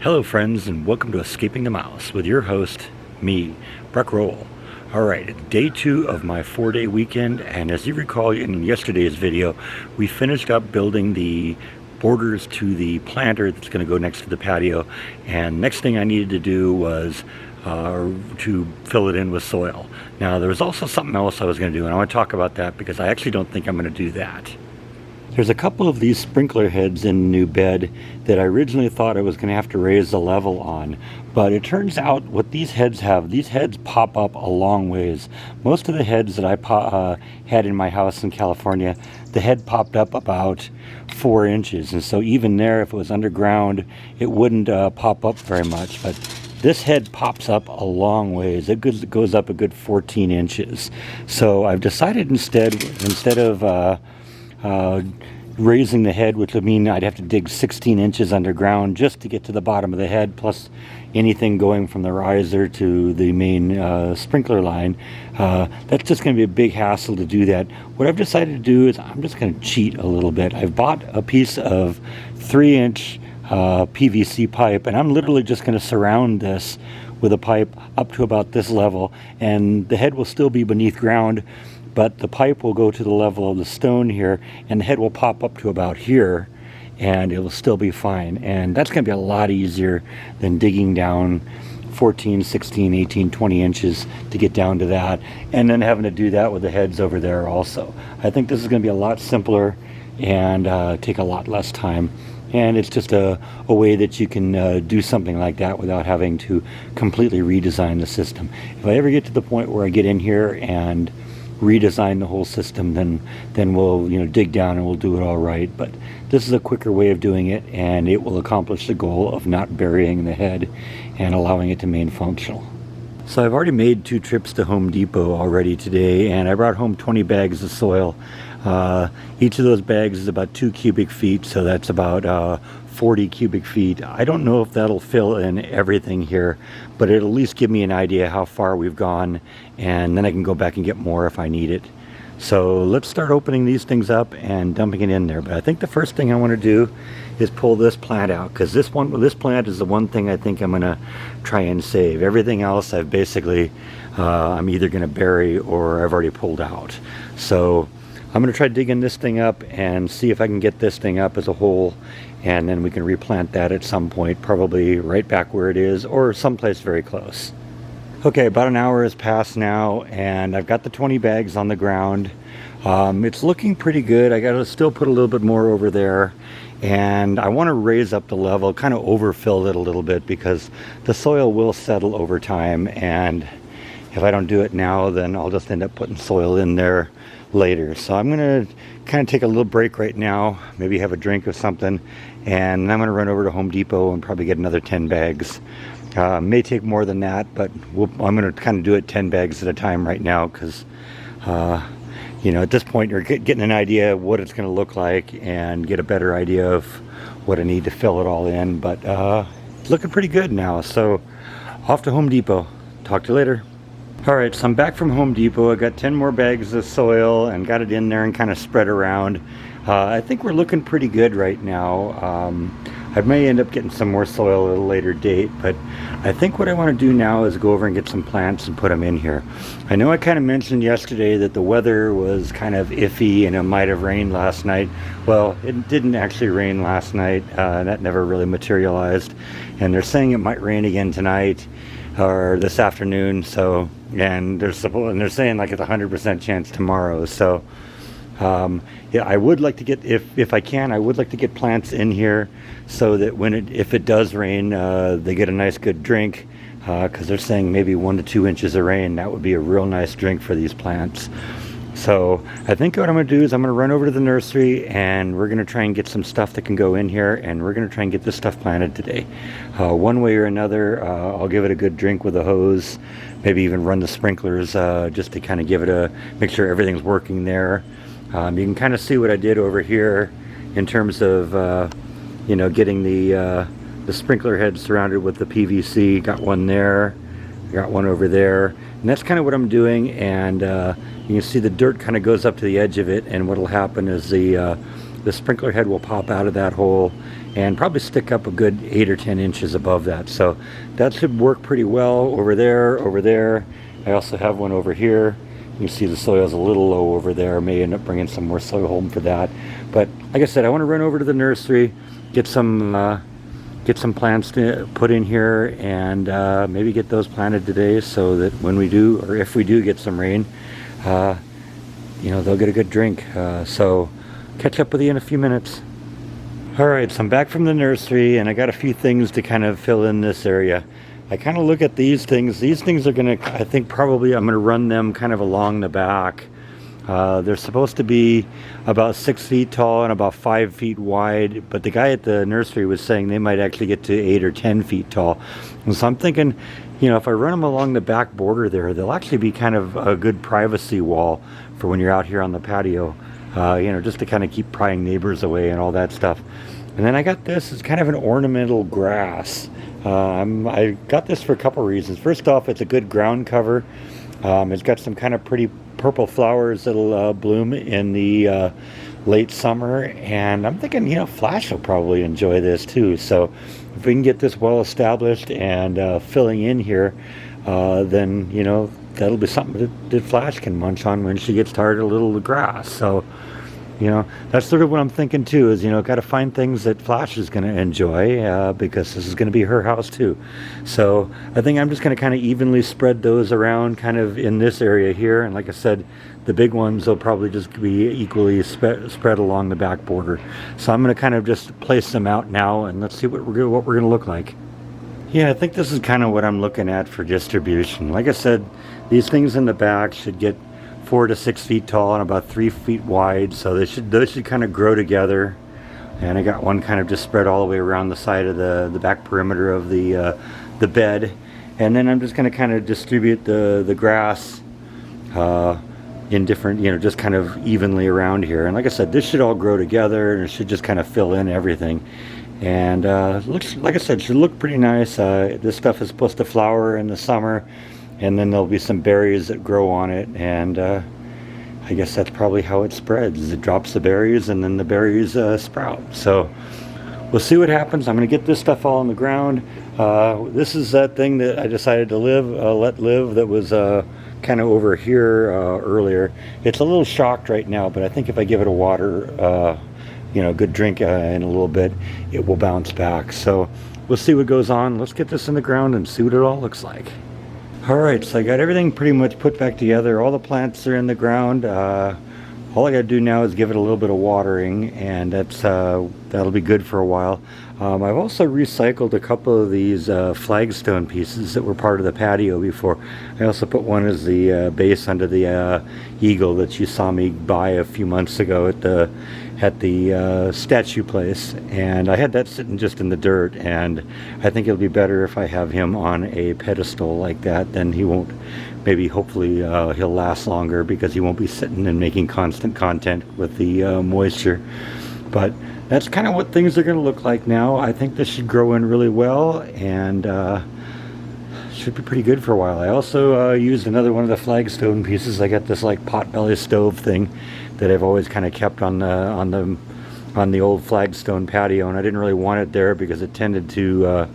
Hello friends, and welcome to Escaping the Mouse with your host, me, Breck Roll. Alright, day 2 of my 4-day weekend, and as you recall in yesterday's video, we finished up building the borders to the planter that's going to go next to the patio, and next thing I needed to do was to fill it in with soil. Now there was also something else I was going to do, and I want to talk about that because I actually don't think I'm going to do that. There's a couple of these sprinkler heads in the new bed that I originally thought I was going to have to raise the level on, but it turns out what these heads have, these heads pop up a long ways. Most of the heads that I had in my house in California, the head popped up about 4 inches, and so even there, if it was underground, it wouldn't pop up very much. But this head pops up a long ways. It goes up a good 14 inches. So I've decided instead of raising the head, which would mean I'd have to dig 16 inches underground just to get to the bottom of the head, plus anything going from the riser to the main sprinkler line. That's just going to be a big hassle to do that. What I've decided to do is I'm just going to cheat a little bit. I've bought a piece of 3-inch PVC pipe, and I'm literally just going to surround this with a pipe up to about this level, and the head will still be beneath ground, but the pipe will go to the level of the stone here, and the head will pop up to about here, and it will still be fine. And that's going to be a lot easier than digging down 14, 16, 18, 20 inches to get down to that, and then having to do that with the heads over there also. I think this is going to be a lot simpler and take a lot less time. And it's just a way that you can do something like that without having to completely redesign the system. If I ever get to the point where I get in here and redesign the whole system, then we'll dig down and we'll do it all right. But this is a quicker way of doing it, and it will accomplish the goal of not burying the head and allowing it to remain functional. So I've already made 2 trips to Home Depot already today, and I brought home 20 bags of soil. Each of those bags is about 2 cubic feet, so that's about 40 cubic feet. I don't know if that'll fill in everything here, but it'll at least give me an idea how far we've gone, and then I can go back and get more if I need it. So let's start opening these things up and dumping it in there. But I think the first thing I want to do is pull this plant out, because this plant is the one thing I think I'm going to try and save. Everything else I've basically I'm either going to bury or I've already pulled out. So I'm going to try digging this thing up and see if I can get this thing up as a whole, and then we can replant that at some point, probably right back where it is or someplace very close. Okay, about an hour has passed now, and I've got the 20 bags on the ground. It's looking pretty good. I got to still put a little bit more over there, and I want to raise up the level, kind of overfill it a little bit, because the soil will settle over time, and if I don't do it now, then I'll just end up putting soil in there later. So I'm going to kind of take a little break right now, maybe have a drink of something, and I'm going to run over to Home Depot and probably get another 10 bags. May take more than that, but I'm going to kind of do it 10 bags at a time right now, because at this point you're getting an idea of what it's going to look like and get a better idea of what I need to fill it all in. But it's looking pretty good now, so off to Home Depot. Talk to you later. Alright, so I'm back from Home Depot. I got 10 more bags of soil and got it in there and kind of spread around. I think we're looking pretty good right now. I may end up getting some more soil at a later date, but I think what I want to do now is go over and get some plants and put them in here. I know I kind of mentioned yesterday that the weather was kind of iffy and it might have rained last night. Well, it didn't actually rain last night. That never really materialized. And they're saying it might rain again tonight or this afternoon. So, and they're saying like it's a 100% chance tomorrow. So yeah, I would like to get, if I can, I would like to get plants in here so that if it does rain, they get a nice good drink, because they're saying maybe 1 to 2 inches of rain. That would be a real nice drink for these plants. So I think what I'm going to do is I'm going to run over to the nursery, and we're going to try and get some stuff that can go in here, and we're going to try and get this stuff planted today. One way or another, I'll give it a good drink with a hose, maybe even run the sprinklers just to kind of make sure everything's working there. You can kind of see what I did over here in terms of getting the sprinkler head surrounded with the PVC. Got one there, got one over there, and that's kind of what I'm doing. And you can see the dirt kind of goes up to the edge of it, and what will happen is the the sprinkler head will pop out of that hole and probably stick up a good 8 or 10 inches above that. So that should work pretty well. Over there. I also have one over here. You can see the soil's a little low over there. I may end up bringing some more soil home for that. But like I said, I want to run over to the nursery, get some plants to put in here, and maybe get those planted today, so that when we do, or if we do get some rain, you know, they'll get a good drink. So catch up with you in a few minutes. Alright, so I'm back from the nursery, and I got a few things to kind of fill in this area. I kind of look at these things. These things are going to, I think probably I'm going to run them kind of along the back. They're supposed to be about 6 feet tall and about 5 feet wide, but the guy at the nursery was saying they might actually get to 8 or 10 feet tall. And so I'm thinking, you know, if I run them along the back border there, they'll actually be kind of a good privacy wall for when you're out here on the patio, you know, just to kind of keep prying neighbors away and all that stuff. And then I got this, it's kind of an ornamental grass. I got this for a couple reasons. First off, it's a good ground cover. It's got some kind of pretty purple flowers that'll bloom in the late summer, and I'm thinking, you know, Flash will probably enjoy this too. So if we can get this well established and filling in here, then, you know, that'll be something that Flash can munch on when she gets tired of a little grass. So, you know, that's sort of what I'm thinking too, is, you know, got to find things that Flash is going to enjoy, because this is going to be her house too. So I think I'm just going to kind of evenly spread those around kind of in this area here. And like I said, the big ones will probably just be equally spread along the back border. So I'm going to kind of just place them out now, and let's see what we're going to look like. Yeah, I think this is kind of what I'm looking at for distribution. Like I said, these things in the back should get 4 to 6 feet tall and about 3 feet wide, so those should kind of grow together. And I got one kind of just spread all the way around the side of the back perimeter of the bed. And then I'm just going to kind of distribute the grass in different, you know, just kind of evenly around here. And like I said, this should all grow together, and it should just kind of fill in everything. And looks, like I said, should look pretty nice. This stuff is supposed to flower in the summer, and then there'll be some berries that grow on it, and I guess that's probably how it spreads. It drops the berries, and then the berries sprout. So we'll see what happens. I'm going to get this stuff all on the ground. This is that thing that I decided to let live, that was kind of over here earlier. It's a little shocked right now, but I think if I give it a water, you know, good drink in a little bit, it will bounce back. So we'll see what goes on. Let's get this in the ground and see what it all looks like. Alright, so I got everything pretty much put back together. All the plants are in the ground. All I got to do now is give it a little bit of watering, and that'll be good for a while. I've also recycled a couple of these flagstone pieces that were part of the patio before. I also put one as the base under the eagle that you saw me buy a few months ago at the statue place, and I had that sitting just in the dirt, and I think it'll be better if I have him on a pedestal like that. Then he won't, maybe hopefully he'll last longer, because he won't be sitting and making constant contact with the moisture. But that's kind of what things are going to look like now. I think this should grow in really well, and should be pretty good for a while. I also used another one of the flagstone pieces. I got this like potbelly stove thing that I've always kind of kept on the old flagstone patio, and I didn't really want it there because it tended to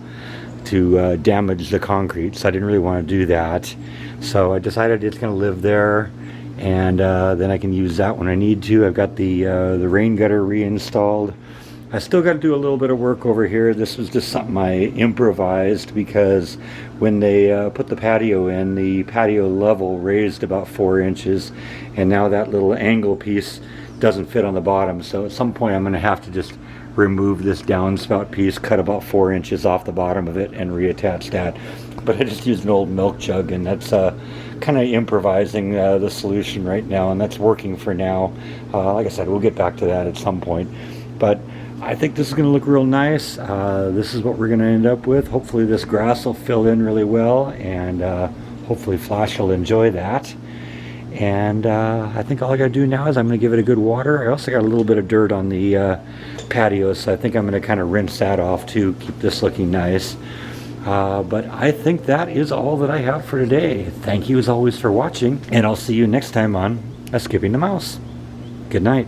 damage the concrete, so I didn't really want to do that. So I decided it's going to live there, and then I can use that when I need to. I've got the rain gutter reinstalled. I still got to do a little bit of work over here. This was just something I improvised, because when they put the patio in, the patio level raised about 4 inches, and now that little angle piece doesn't fit on the bottom. So at some point I'm going to have to just remove this downspout piece, cut about 4 inches off the bottom of it, and reattach that. But I just used an old milk jug, and that's kind of improvising the solution right now, and that's working for now. Like I said, we'll get back to that at some point. But I think this is going to look real nice. This is what we're going to end up with. Hopefully this grass will fill in really well, and hopefully Flash will enjoy that. And I think all I got to do now is I'm going to give it a good water. I also got a little bit of dirt on the patio, so I think I'm going to kind of rinse that off to keep this looking nice. But I think that is all that I have for today. Thank you as always for watching, and I'll see you next time on Skipping the Mouse. Good night.